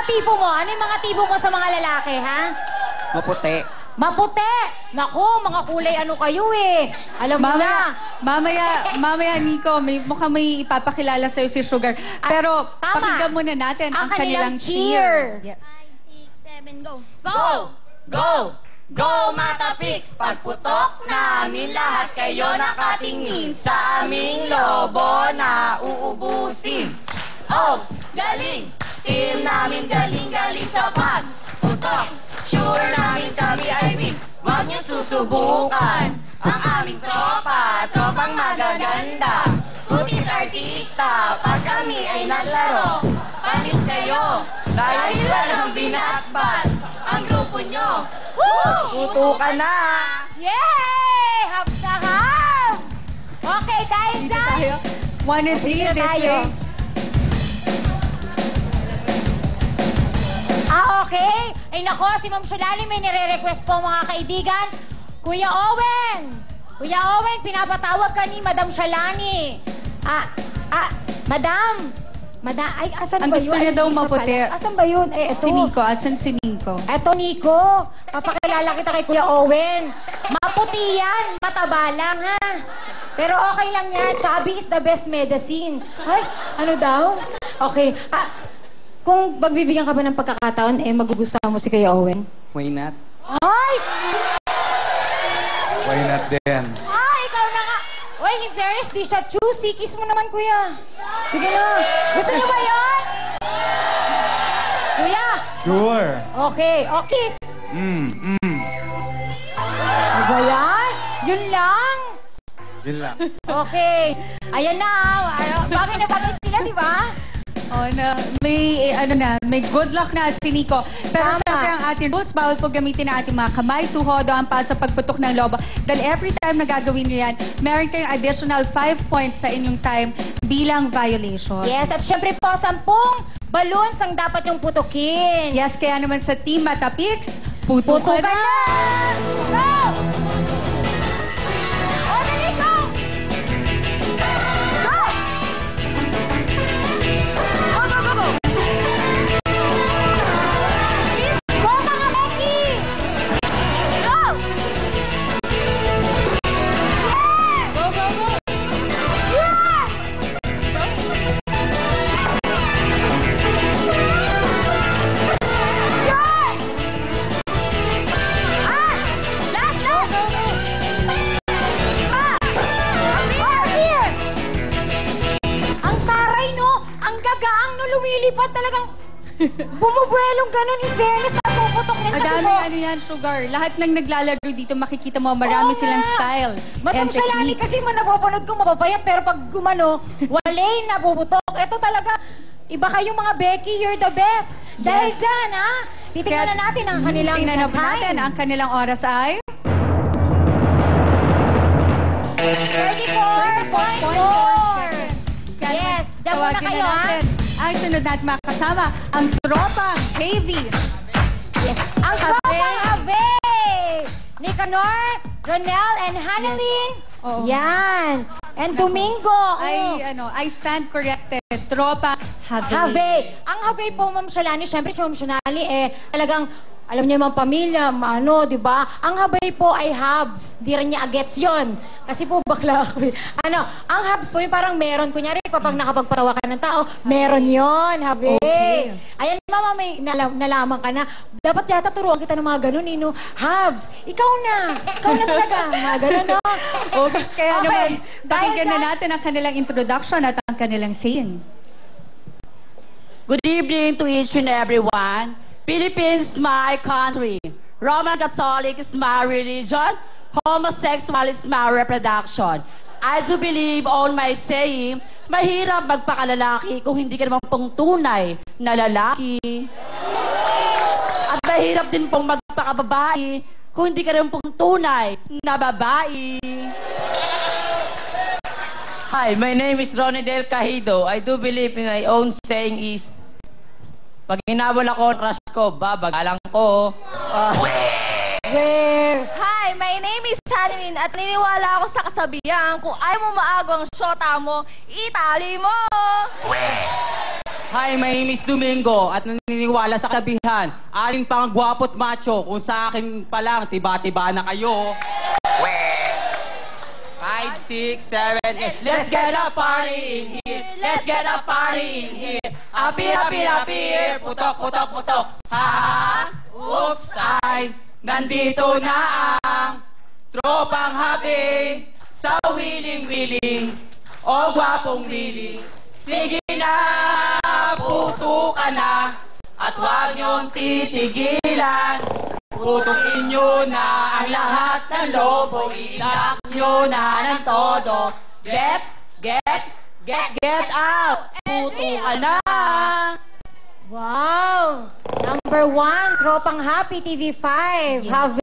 tipo mo? Ano yung mga tipo mo sa mga lalaki, ha? Maputi. Maputi! Naku, mga kulay ano kayo eh. Alam mo na. Mamaya, Nico, mukhang may ipapakilala sa'yo si Sugar. Pero pakinggan muna natin ang kanilang cheer. Yes. 5, 6, 7, go! Go! Go! Go, Matapiks! Pagputok namin lahat kayo nakatingin sa aming lobo na uubusin. Off! Galing! Team namin galing-galing sa pagputok. Sure namin kami ay win. Huwag niyo susubukan ang aming tropa, tropang magaganda. Kutis artista, pag kami ay naglaro, panis kayo dahil walang binatbat ang grupo nyo. Tutukan na! Yay! Habs na habs! Okay, dahil Dito dyan. tayo. 1 and 3 this way. Okay. Ay nako, si Ma'am Shulali may nire-request po mga kaibigan. Kuya Owen! Kuya Owen, pinapatawag ka ni Madam Shalani. Madam! Ay, asan Ang ba yun? gusto niya daw Isa maputi. pala. Asan ba yun? Eh, eto. Si Nico. Asan si Nico? Eto, Nico. Papakilala kita kay Kuya Owen. Maputi yan. Mataba lang, ha? Pero okay lang yan. Chubby is the best medicine. Ay, ano daw? Okay. Kung magbibigyan ka ba ng pagkakataon, magugustuhan mo si Kuya Owen? Why not? Ay! Why not din? Ikaw na nga. Uy, in fairness, di siya choosy. Kiss mo naman, Kuya. Sige na. Gusto niyo ba yun? Kuya. Sure. Okay. O, kiss. Ano ba yan? Yun lang. Yun lang. Okay. Ayan na. Bagay na bagay sila, di ba? Oh, may good luck na si Nico. Pero Tama. syempre ang ating rules, bawal po gamitin ang ating mga kamay, tuhod, o ang paa sa pagputok ng lobo. Dahil every time na gagawin nyo yan, meron kayong additional 5 points sa inyong time bilang violation. Yes, at syempre po, 10 balloons ang dapat yung putukin. Yes, kaya naman sa Team Matapiks, putukan na! Go! O, dali, go! Go! Go, mga Becky! Go! Go, go, go! Lumilipad talagang bumubuelong ganun. In fairness, napuputok yan kasi Madami mo. ano yan, Sugar. Lahat ng naglalaro dito, makikita mo, marami silang style. Madam Shalani kasi man napapanood ko mapapayat, pero pag gumano, walay napuputok. Ito talaga, iba kayong mga Becky, you're the best. Yes. Dahil dyan, ha? Titingnan na natin ang kanilang tingnan na natin ang kanilang oras ay 34.4. Yes, dyan muna Tawagin kayo, na ha? natin ang sunod natin mga kasama, ang tropang Heavy. Ang tropang Have! Nicanor, Ronel, and Hannelyn. Yan. And Domingo. I stand corrected. Tropa Have. Ang Have po, Ma'am Shalani, syempre si Ma'am Shalani, talagang, alam niyo yung mga pamilya, di ba? Ang Have po ay Habs. Di rin niya agets yun. Kasi po bakla ako. Ang Habs po yung parang meron. Kunyari, kapag nakapagpatawa ka ng tao, meron yon Have. Okay. Ayan, Mama, may nalaman ka na. Dapat yata turuan kita ng mga ganun, no? Habs, ikaw na. Ikaw na talaga. Mga ganun, no? Okay, kaya naman, pakinggan na dyan- natin ang kanilang introduction at ang kanilang saying. Good evening to each and everyone. Philippines, my country. Roman Catholic is my religion. Homosexual is my reproduction. I do believe on my saying, mahirap magpakalalaki kung hindi ka naman pong tunay na lalaki. At mahirap din pong magpakababae kung hindi ka naman pong tunay na babae. Hi, my name is Ronnie Del Cahido. I do believe in my own saying is, pag hinabol ako, crush ko, babagalang ko. Hi, my name is Hannelyn at niniwala ako sa kasabihan kung ayaw mo maago ang syota mo, itali mo! Hi, my name is Domingo at naniniwala sa kasabihan. Alin pang gwapo't macho kung sa akin pa lang tiba-tiba na kayo. 5, 6, 7, 8. Let's get a party in here. Let's get a party in here. Happy, happy, happy here. Putok, putok, putok. Ha? Oops, ay nandito na ang tropang happy sa wiling-wiling. O gwapong wiling. Sige na, putukan na. At huwag niyong titigilan. Putukin niyo na ang lahat ng lobo. Iinak niyo na ng todo. Get out! Putukan na! Wow! Number 1, Tropang Happy TV5. Have.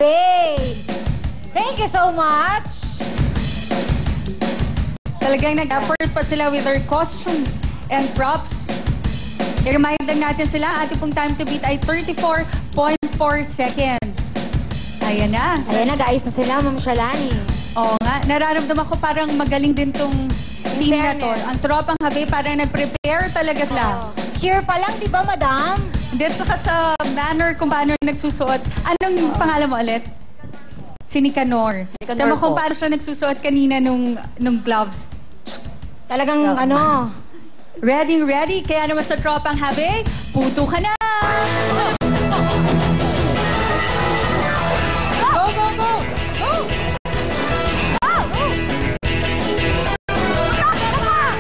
Thank you so much. Talagang nag-effort pa sila with their costumes and props. I-remind lang natin sila, ating pong time to beat ay 34.4 seconds. Ayan na. Ayan na, guys na sila, Ma'am Shalani. Oo nga, nararamdaman ko parang magaling din tong team na to. fairness. Ang tropang habi, parang nag-prepare talaga sila. Cheer pa lang, di ba, Madam? Hindi, saka sa manner kung paano nagsusuot. Anong pangalan mo ulit? Si Nicanor. Tama kung paano siya nagsusuot kanina nung gloves. Talagang, ano, Ready, ready? Kaya naman sa tropang habi, puto ka na! Go, go, go! Go!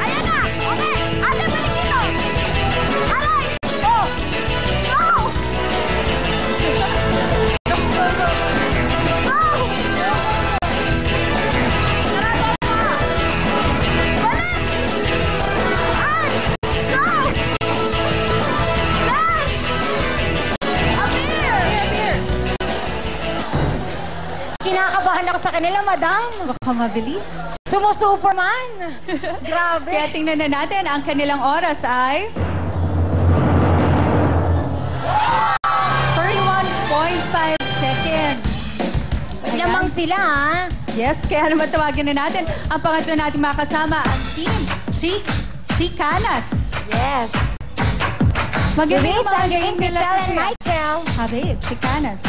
Ayan na! Okay! Ate, balik dito! Aray! Go! Go! kinakabahan ako sa kanila, Madam. Baka mabilis. Sumusuperman. Grabe. Kaya tingnan na natin, ang kanilang oras ay 31.5 seconds. Lamang sila, ha? Yes, kaya naman tawagin na natin ang pangatlo nating makasama, ang team Chicanas. Yes. Magaling Denise, mga Angeline, game nila Cristel, and kasi. Michael. Habib, Chicanas.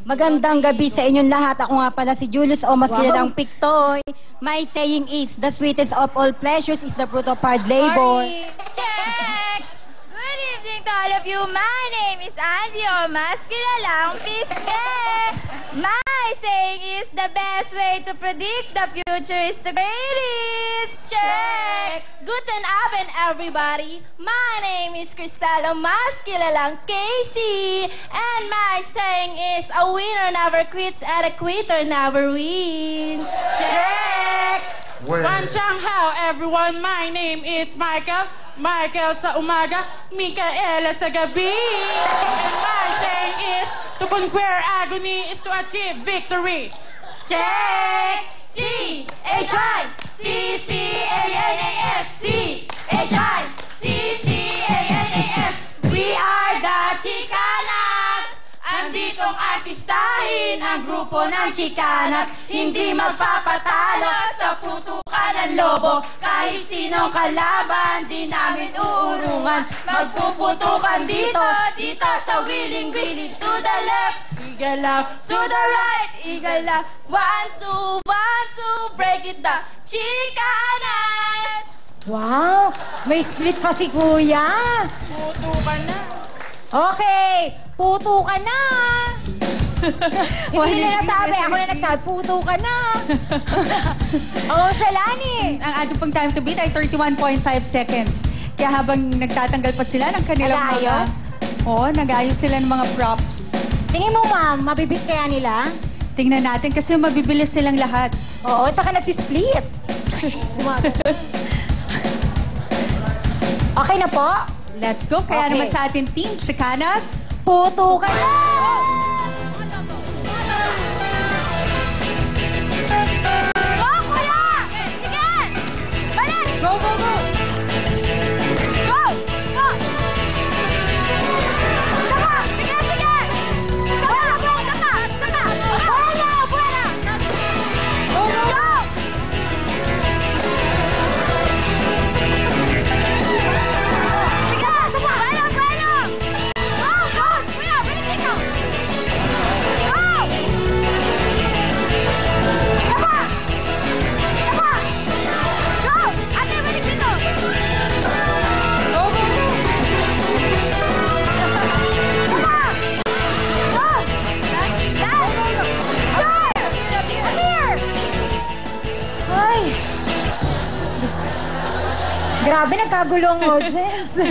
Magandang gabi sa inyong lahat. Ako nga pala si Julius o mas kilalang Pictoy. My saying is, the sweetest of all pleasures is the fruit of hard labor. Sorry. Check! Good evening to all of you. My name is Angie, or mas kilalang Pisnge. My saying is, the best way to predict the future is to create it. Check! Guten Abend, everybody. My name is Cristal, o mas kilalang Casey. And my saying is, a winner never quits and a quitter never wins. Check! Wanchang-hao, everyone. My name is Michael. Michael sa umaga, Micaela sa gabi. And my saying is, to conquer agony is to achieve victory. Check! C-H-I! C-C-A-N-A-S! C-H-I! C-C-A-N-A-S! We are the Chicanas! Anditong artistahin ang grupo ng Chicanas. Hindi magpapatalo sa putukan ng lobo. Kahit sinong kalaban, di namin uurungan. Magpuputukan dito, dito sa wiling-wiling. To the left, eagle up. To the right, eagle up. 1, 2, 1, 2, break it down. Chicanas! Wow! May split pa si Kuya. Puto ka na. Okay, puto ka na. Hindi na nasabi, ako na nagsabi, puto ka na. Oh, Shalani. Ang ating pong time to beat ay 31.5 seconds. Kaya habang nagtatanggal pa sila ng kanilang Nag-aayos? Oo, nag-aayos sila ng mga props. Tingin mo, ma'am, mabibit kaya nila? Tingnan natin kasi mabibilis silang lahat. Oo, tsaka nagsisplit. Okay na po? Let's go. Kaya Okay. naman sa ating team, Chicanas. Puto ka na! Go, kuya! Sige! Balik! Go, go, go! Go! Go! Saka! Sige, sige! Saka! Saka! Saka! Buena! Buena! Go! Go! Grabe, nagkagulo ang audience.